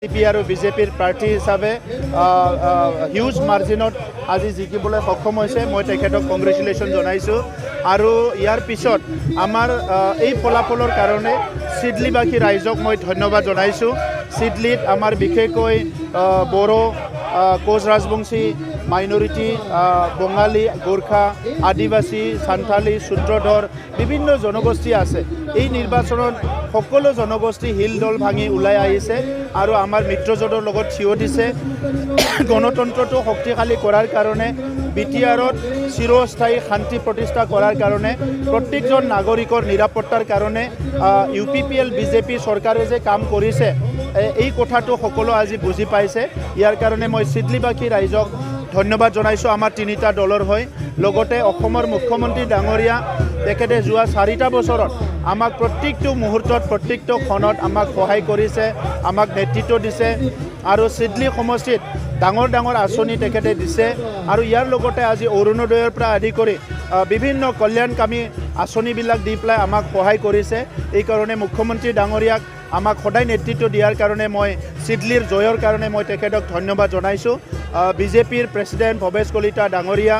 CP আৰু বিজেপিৰ প্ৰাৰ্থী হিচাপে হিউজ মাৰ্জিনত আজি জিকিবলৈ সক্ষম হৈছে। মই তেখেতক কংগ্ৰেচুলেশ্যন জনাইছোঁ আৰু ইয়াৰ পিছত আমাৰ এই ফলাফলৰ কাৰণে চিডলিবাসী ৰাইজক মই ধন্যবাদ জনাইছোঁ। চিডলিত আমাৰ বিশেষকৈ বড়ো, কোচ ৰাজবংশী, মাইনৰিটি, বঙালী, গোৰ্খা, আদিবাসী, সান্থালী, সূত্ৰধৰ বিভিন্ন জনগোষ্ঠী আছে। এই নিৰ্বাচনত সকলো জনগোষ্ঠী হিল দল ভাঙি ওলাই আহিছে আৰু আমাৰ মিত্ৰজোঁটৰ লগত থিয় দিছে। গণতন্ত্ৰটো শক্তিশালী কৰাৰ কাৰণে BTRত চিৰস্থায়ী শান্তি প্ৰতিষ্ঠা কৰাৰ কাৰণে প্ৰত্যেকজন নাগৰিকৰ নিৰাপত্তাৰ কাৰণে UPPL বিজেপি চৰকাৰে যে কাম কৰিছে এই কথাটো সকলো আজি বুজি পাইছে। ইয়াৰ কাৰণে মই চিডলিবাসী ৰাইজক ধন্যবাদ জনাইছোঁ আমাৰ তিনিটা দলৰ হৈ। লগতে অসমৰ মুখ্যমন্ত্ৰী ডাঙৰীয়া তেখেতে যোৱা 4টা বছৰত আমাক প্ৰত্যেকটো মুহূৰ্তত প্ৰত্যেকটো ক্ষণত আমাক সহায় কৰিছে, আমাক নেতৃত্ব দিছে আৰু চিডলি সমষ্টিত ডাঙৰ ডাঙৰ আঁচনি তেখেতে দিছে আৰু ইয়াৰ লগতে আজি অৰুণোদয়ৰ পৰা আদি কৰি বিভিন্ন কল্যাণকামী আঁচনিবিলাক দি পেলাই আমাক সহায় কৰিছে। এইকাৰণে মুখ্যমন্ত্ৰী ডাঙৰীয়াক আমাক সদায় নেতৃত্ব দিয়াৰ কাৰণে মই চিডলিৰ জয়ৰ কাৰণে মই তেখেতক ধন্যবাদ জনাইছোঁ। বিজেপিৰ প্ৰেছিডেণ্ট ভৱেশ কলিতা ডাঙৰীয়া,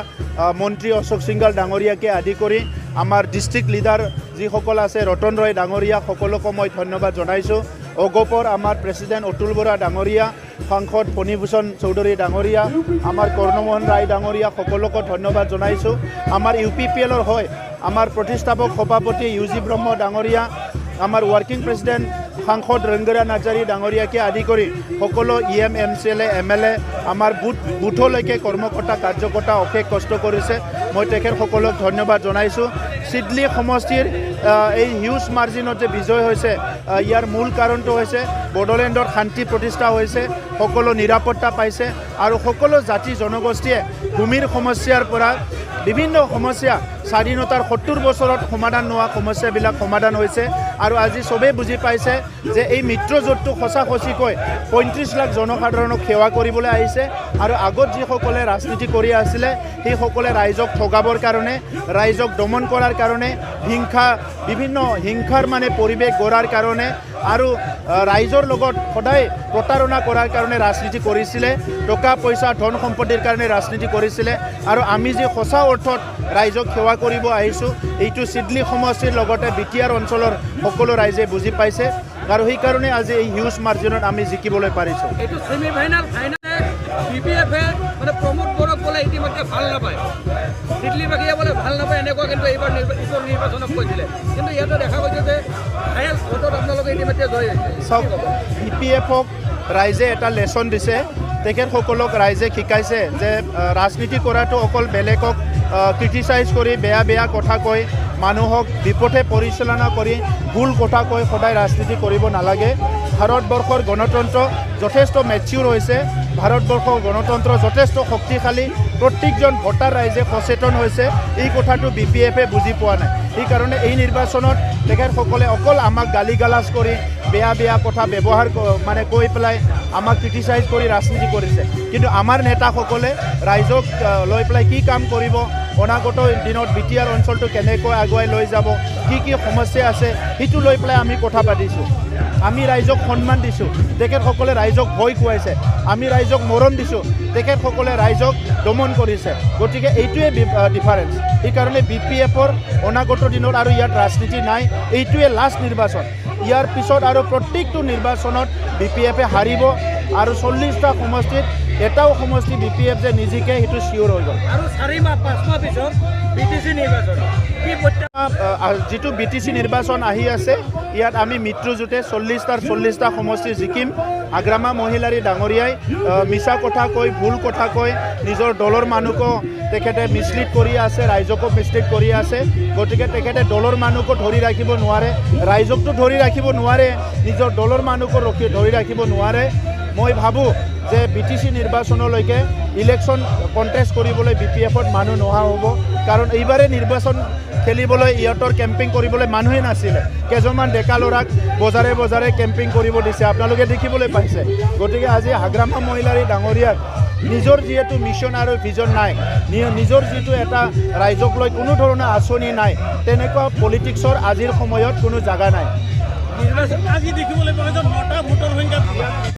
মন্ত্ৰী অশোক সিংঘাল ডাঙৰীয়াকে আদি কৰি আমাৰ ডিষ্ট্ৰিক্ট লিডাৰ যিসকল আছে ৰতন ৰয় ডাঙৰীয়া সকলোকে মই ধন্যবাদ জনাইছোঁ। অগপৰ আমাৰ প্ৰেছিডেণ্ট অতুল বৰা ডাঙৰীয়া, সাংসদ ফণীভূষণ চৌধুৰী ডাঙৰীয়া, আমাৰ কৰ্ণমোহন ৰায় ডাঙৰীয়া সকলোকে ধন্যবাদ জনাইছোঁ। আমাৰ UPPLৰ হয় আমাৰ প্ৰতিষ্ঠাপক সভাপতি UG ব্ৰহ্ম ডাঙৰীয়া, আমাৰ ৱৰ্কিং প্ৰেছিডেণ্ট সাংসদ ৰংগৰা নাৰ্জাৰী ডাঙৰীয়াকে আদি কৰি সকলো EM MCLA MLA আমাৰ বুথলৈকে কৰ্মকৰ্তা কাৰ্যকৰ্তা অশেষ কষ্ট কৰিছে। মই তেখেতসকলক ধন্যবাদ জনাইছোঁ। চিডলি সমষ্টিৰ এই হিউজ মাৰ্জিনত যে বিজয় হৈছে ইয়াৰ মূল কাৰণটো হৈছে বড়োলেণ্ডত শান্তি প্ৰতিষ্ঠা হৈছে, সকলো নিৰাপত্তা পাইছে আৰু সকলো জাতি জনগোষ্ঠীয়ে ভূমিৰ সমস্যাৰ পৰা বিভিন্ন সমস্যা স্বাধীনতাৰ 70 বছৰত সমাধান নোহোৱা সমস্যাবিলাক সমাধান হৈছে আৰু আজি চবেই বুজি পাইছে যে এই মিত্ৰজোঁটটো সঁচাকৈ 35 লাখ জনসাধাৰণক সেৱা কৰিবলৈ আহিছে আৰু আগত যিসকলে ৰাজনীতি কৰি আছিলে সেইসকলে ৰাইজক ঠগাবৰ কাৰণে, ৰাইজক দমন কৰাৰ কাৰণে, বিভিন্ন হিংসাৰ পৰিৱেশ গঢ়াৰ কাৰণে আৰু ৰাইজৰ লগত সদায় প্ৰতাৰণা কৰাৰ কাৰণে ৰাজনীতি কৰিছিলে, টকা পইচা ধন সম্পত্তিৰ কাৰণে ৰাজনীতি কৰিছিলে আৰু আমি যে সঁচা অৰ্থত ৰাইজক সেৱা কৰিব আহিছোঁ এইটো চিডলি সমষ্টিৰ লগতে BTR অঞ্চলৰ সকলো ৰাইজে বুজি পাইছে আৰু সেইকাৰণে আজি এই হিউজ মাৰ্জিনত আমি জিকিবলৈ পাৰিছোঁ। এইটো ছেমি ফাইনেল BPF প্ৰমোদ বড়োক বোলে ইতিমধ্যে ভাল নাপায়, চিডলিবাসীয়ে বোলে ভাল নাপায় এনেকুৱা কিন্তু এইবাৰ নিৰ্বাচনত কৈছিলে, কিন্তু ইয়াতে দেখা গৈছে যে হায়েষ্ট ভোটত আপোনালোকে ইতিমধ্যে জয় হৈছে। চাওক, BPFক ৰাইজে এটা লেচন দিছে, তেখেতসকলক ৰাইজে শিকাইছে যে ৰাজনীতি কৰাটো অকল বেলেগক ক্ৰিটিচাইজ কৰি বেয়া কথা কৈ মানুহক বিপথে পৰিচালনা কৰি ভুল কথা কৈ সদায় ৰাজনীতি কৰিব নালাগে। ভাৰতবৰ্ষৰ গণতন্ত্ৰ যথেষ্ট মেচিউৰ হৈছে, ভাৰতবৰ্ষৰ গণতন্ত্ৰ যথেষ্ট শক্তিশালী, প্ৰত্যেকজন ভোটাৰ ৰাইজে সচেতন হৈছে, এই কথাটো BPFে বুজি পোৱা নাই। সেইকাৰণে এই নিৰ্বাচনত তেখেতসকলে অকল আমাক গালি গালাজ কৰি বেয়া কথা ব্যৱহাৰ কৈ পেলাই আমাক ক্ৰিটিচাইজ কৰি ৰাজনীতি কৰিছে, কিন্তু আমাৰ নেতাসকলে ৰাইজক লৈ পেলাই কি কাম কৰিব, অনাগত দিনত BTR অঞ্চলটো কেনেকৈ আগুৱাই লৈ যাব, কি সমস্যা আছে সেইটো লৈ পেলাই আমি কথা পাতিছোঁ। আমি ৰাইজক সন্মান দিছোঁ, তেখেতসকলে ৰাইজক ভয় খুৱাইছে। আমি ৰাইজক মৰম দিছোঁ, তেখেতসকলে ৰাইজক দমন কৰিছে। গতিকে এইটোৱে ডিফাৰেঞ্চ। সেইকাৰণে BPFৰ অনাগত দিনত আৰু ইয়াত ৰাজনীতি নাই, এইটোৱে লাষ্ট নিৰ্বাচন। ইয়াৰ পিছত আৰু প্ৰত্যেকটো নিৰ্বাচনত BPFে হাৰিব আৰু 40টা সমষ্টিত এটাও সমষ্টি BPF যে নিজিকে সেইটো চিয়'ৰ হৈ গ'ল। আৰু 4-5 মাহ পিছত BTC নিৰ্বাচন যিটো BTC নিৰ্বাচন আহি আছে ইয়াত আমি মিত্ৰজোঁটে 40টা সমষ্টি জিকিম। আগ্ৰামা মহিলাৰী ডাঙৰীয়াই মিছা কথা কৈ ভুল কথা কৈ নিজৰ দলৰ মানুহকো তেখেতে মিছলিড কৰি আছে, ৰাইজকো মিছলিড কৰি আছে। গতিকে তেখেতে দলৰ মানুহকো ধৰি ৰাখিব নোৱাৰে, ৰাইজকতো ধৰি ৰাখিব নোৱাৰে, নিজৰ দলৰ মানুহকো ধৰি ৰাখিব নোৱাৰে। মই ভাবোঁ যে BTC নিৰ্বাচনলৈকে ইলেকশ্যন কণ্টেষ্ট কৰিবলৈ BPFত মানুহ নোহোৱা হ'ব, কাৰণ এইবাৰে নিৰ্বাচন খেলিবলৈ ইহঁতৰ কেম্পিং কৰিবলৈ মানুহে নাছিলে। কেইজনমান ডেকা ল'ৰাক বজাৰে কেম্পিং কৰিব দিছে, আপোনালোকে দেখিবলৈ পাইছে। গতিকে আজি আগ্ৰামা মহিলাৰী ডাঙৰীয়াক নিজৰ যিহেতু মিছন আৰু ভিজন নাই, নিজৰ যিটো এটা ৰাইজক লৈ কোনো ধৰণৰ আঁচনি নাই, তেনেকুৱা পলিটিক্সৰ আজিৰ সময়ত কোনো জাগা নাই। নিৰ্বাচন আজি দেখিবলৈ পোৱা যায় 9টা ভোটৰ সংখ্যা